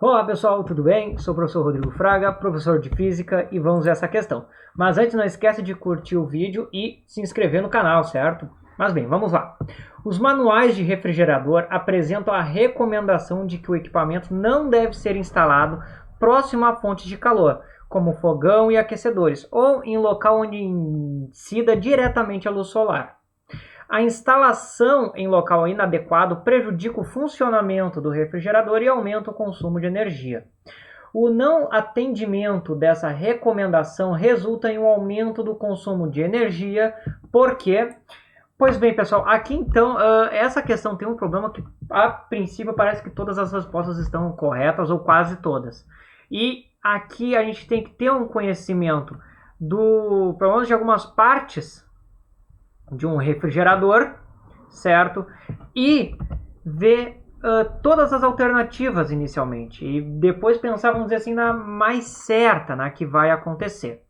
Olá pessoal, tudo bem? Sou o professor Rodrigo Fraga, professor de Física, e vamos ver essa questão. Mas antes não esquece de curtir o vídeo e se inscrever no canal, certo? Mas bem, vamos lá. Os manuais de refrigerador apresentam a recomendação de que o equipamento não deve ser instalado próximo à fonte de calor, como fogão e aquecedores, ou em local onde incida diretamente a luz solar. A instalação em local inadequado prejudica o funcionamento do refrigerador e aumenta o consumo de energia. O não atendimento dessa recomendação resulta em um aumento do consumo de energia, porque... Pois bem, pessoal, aqui então, essa questão tem um problema que, a princípio, parece que todas as respostas estão corretas, ou quase todas. E aqui a gente tem que ter um conhecimento pelo menos de algumas partes de um refrigerador, certo? E ver todas as alternativas inicialmente. E depois pensar, vamos dizer assim, na mais certa, na que vai acontecer.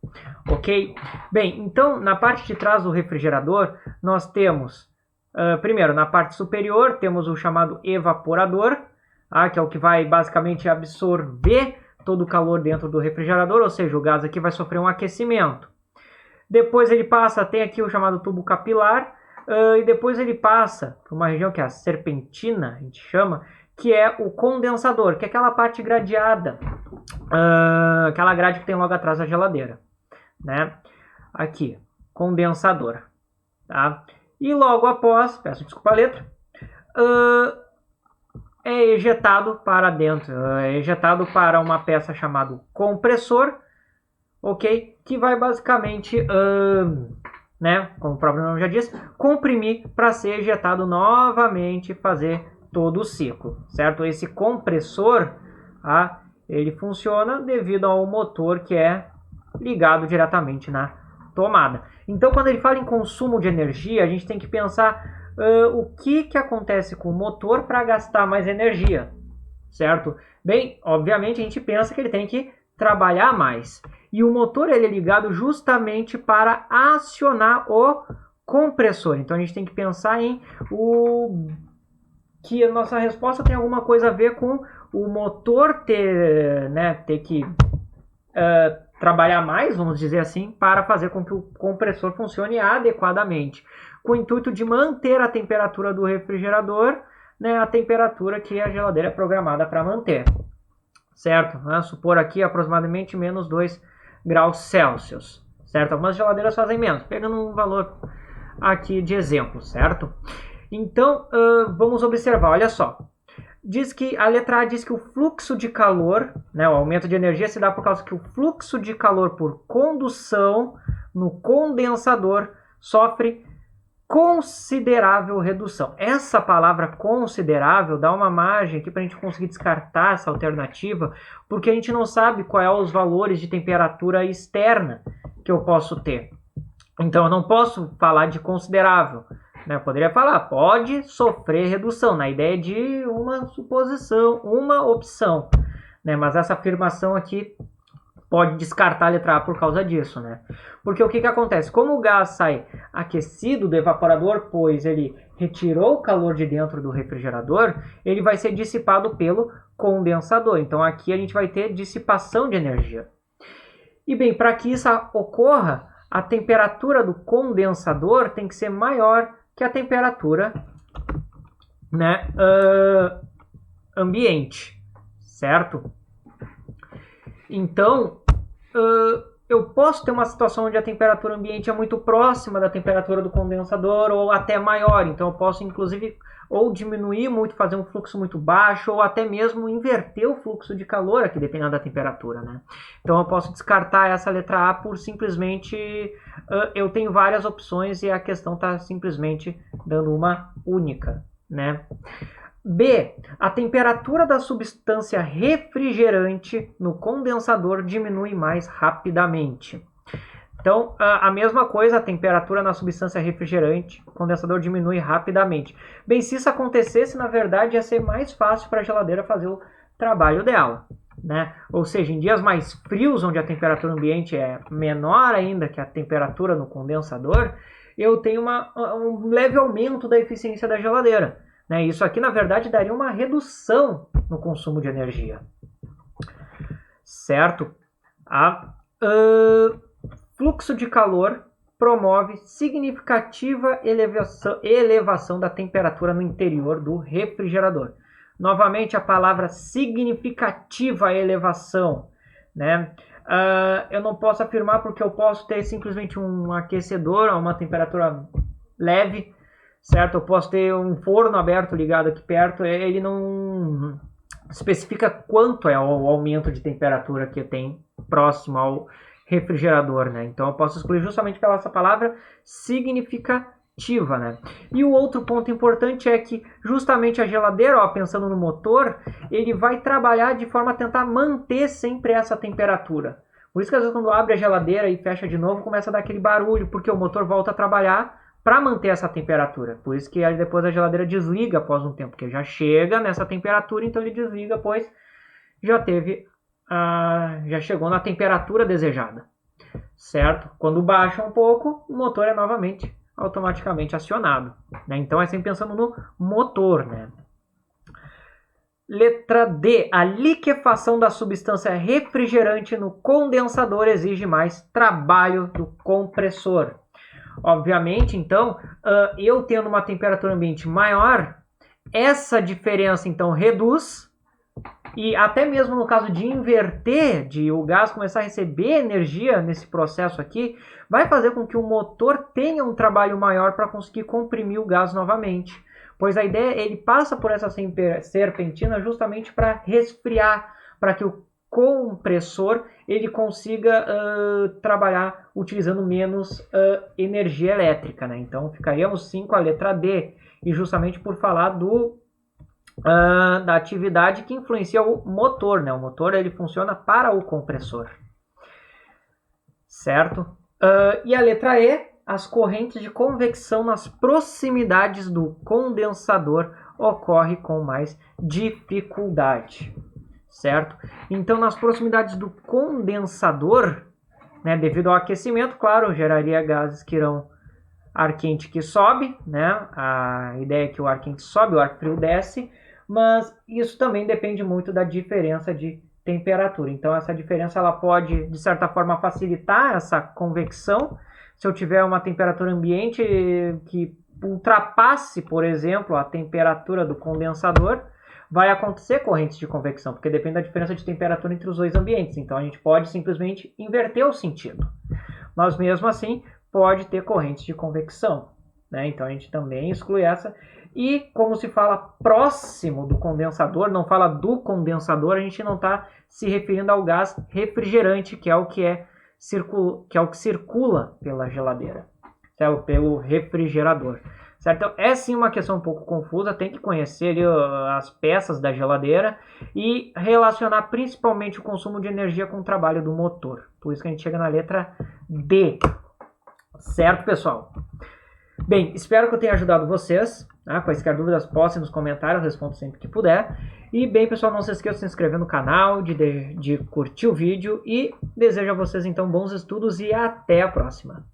Ok? Bem, então, na parte de trás do refrigerador, nós temos, primeiro, na parte superior, temos o chamado evaporador, que é o que vai basicamente absorver todo o calor dentro do refrigerador, ou seja, o gás aqui vai sofrer um aquecimento. Depois ele passa, tem aqui o chamado tubo capilar, e depois ele passa por uma região que é a serpentina, a gente chama, que é o condensador, que é aquela parte gradeada, aquela grade que tem logo atrás da geladeira, né? Aqui, condensador, tá? E logo após, peço desculpa a letra, é ejetado para dentro, é ejetado para uma peça chamada compressor, ok? Que vai basicamente, né, como o próprio nome já diz, comprimir para ser ejetado novamente e fazer todo o ciclo, certo? Esse compressor, ele funciona devido ao motor que é ligado diretamente na tomada. Então, quando ele fala em consumo de energia, a gente tem que pensar o que acontece com o motor para gastar mais energia, certo? Bem, obviamente a gente pensa que ele tem que trabalhar mais. E o motor ele é ligado justamente para acionar o compressor. Então a gente tem que pensar em que a nossa resposta tem alguma coisa a ver com o motor ter que trabalhar mais, vamos dizer assim, para fazer com que o compressor funcione adequadamente, com o intuito de manter a temperatura do refrigerador, né, a temperatura que a geladeira é programada para manter. Certo? Supor aqui aproximadamente menos 2 graus Celsius, certo? Algumas geladeiras fazem menos, pegando um valor aqui de exemplo, certo? Então, vamos observar, olha só. A letra A diz que o fluxo de calor, né, o aumento de energia se dá por causa que o fluxo de calor por condução no condensador sofre considerável redução. Essa palavra considerável dá uma margem aqui para a gente conseguir descartar essa alternativa, porque a gente não sabe qual é os valores de temperatura externa que eu posso ter. Então eu não posso falar de considerável, né? Eu poderia falar, pode sofrer redução, na ideia de uma suposição, uma opção, né? Mas essa afirmação aqui pode descartar a letra A por causa disso, né? Porque o que acontece? Como o gás sai aquecido do evaporador, pois ele retirou o calor de dentro do refrigerador, ele vai ser dissipado pelo condensador. Então aqui a gente vai ter dissipação de energia. E bem, para que isso ocorra, a temperatura do condensador tem que ser maior que a temperatura, né, ambiente, certo? Então, eu posso ter uma situação onde a temperatura ambiente é muito próxima da temperatura do condensador ou até maior. Então, eu posso, inclusive, ou diminuir muito, fazer um fluxo muito baixo, ou até mesmo inverter o fluxo de calor aqui, dependendo da temperatura, né? Então, eu posso descartar essa letra A por simplesmente... eu tenho várias opções e a questão está simplesmente dando uma única, né? B. A temperatura da substância refrigerante no condensador diminui mais rapidamente. Então, a mesma coisa, a temperatura na substância refrigerante, o condensador diminui rapidamente. Bem, se isso acontecesse, na verdade, ia ser mais fácil para a geladeira fazer o trabalho dela, né? Ou seja, em dias mais frios, onde a temperatura ambiente é menor ainda que a temperatura no condensador, eu tenho um leve aumento da eficiência da geladeira. Isso aqui, na verdade, daria uma redução no consumo de energia. certo? Fluxo de calor promove significativa elevação da temperatura no interior do refrigerador. Novamente, a palavra significativa elevação, né? Eu não posso afirmar porque eu posso ter simplesmente um aquecedor a uma temperatura leve, certo? Eu posso ter um forno aberto ligado aqui perto, ele não especifica quanto é o aumento de temperatura que tem próximo ao refrigerador, né? Então eu posso excluir justamente pela essa palavra significativa, né? E o outro ponto importante é que justamente a geladeira, ó, pensando no motor, ele vai trabalhar de forma a tentar manter sempre essa temperatura. Por isso que às vezes quando abre a geladeira e fecha de novo, começa a dar aquele barulho, porque o motor volta a trabalhar para manter essa temperatura. Por isso que depois a geladeira desliga após um tempo, porque já chega nessa temperatura, então ele desliga, pois já chegou na temperatura desejada, certo? Quando baixa um pouco, o motor é novamente automaticamente acionado, né? Então é sempre pensando no motor, né? Letra D. A liquefação da substância refrigerante no condensador exige mais trabalho do compressor. Obviamente, então, eu tendo uma temperatura ambiente maior, essa diferença então reduz. E até mesmo no caso de inverter, de o gás começar a receber energia nesse processo aqui, vai fazer com que o motor tenha um trabalho maior para conseguir comprimir o gás novamente. Pois a ideia, ele passa por essa serpentina justamente para resfriar, para que o compressor ele consiga trabalhar utilizando menos energia elétrica, né? Então ficaríamos sim com a letra D, e justamente por falar da atividade que influencia o motor, né? O motor ele funciona para o compressor, certo? E a letra E, as correntes de convecção nas proximidades do condensador ocorre com mais dificuldade, certo? Então, nas proximidades do condensador, né, devido ao aquecimento, claro, geraria gases que irão ar quente que sobe, né? A ideia é que o ar quente sobe, o ar frio desce, mas isso também depende muito da diferença de temperatura. Então essa diferença ela pode, de certa forma, facilitar essa convecção. Se eu tiver uma temperatura ambiente que ultrapasse, por exemplo, a temperatura do condensador, vai acontecer correntes de convecção, porque depende da diferença de temperatura entre os dois ambientes. Então a gente pode simplesmente inverter o sentido. Mas mesmo assim, pode ter correntes de convecção, né? Então a gente também exclui essa. E como se fala próximo do condensador, não fala do condensador, a gente não está se referindo ao gás refrigerante, que é o que circula pela geladeira, certo? Pelo refrigerador, certo? Então, é sim uma questão um pouco confusa, tem que conhecer ali as peças da geladeira e relacionar principalmente o consumo de energia com o trabalho do motor. Por isso que a gente chega na letra D, certo, pessoal? Bem, espero que eu tenha ajudado vocês. Quaisquer dúvidas, postem nos comentários, respondo sempre que puder. E bem, pessoal, não se esqueça de se inscrever no canal, de curtir o vídeo. E desejo a vocês, então, bons estudos e até a próxima.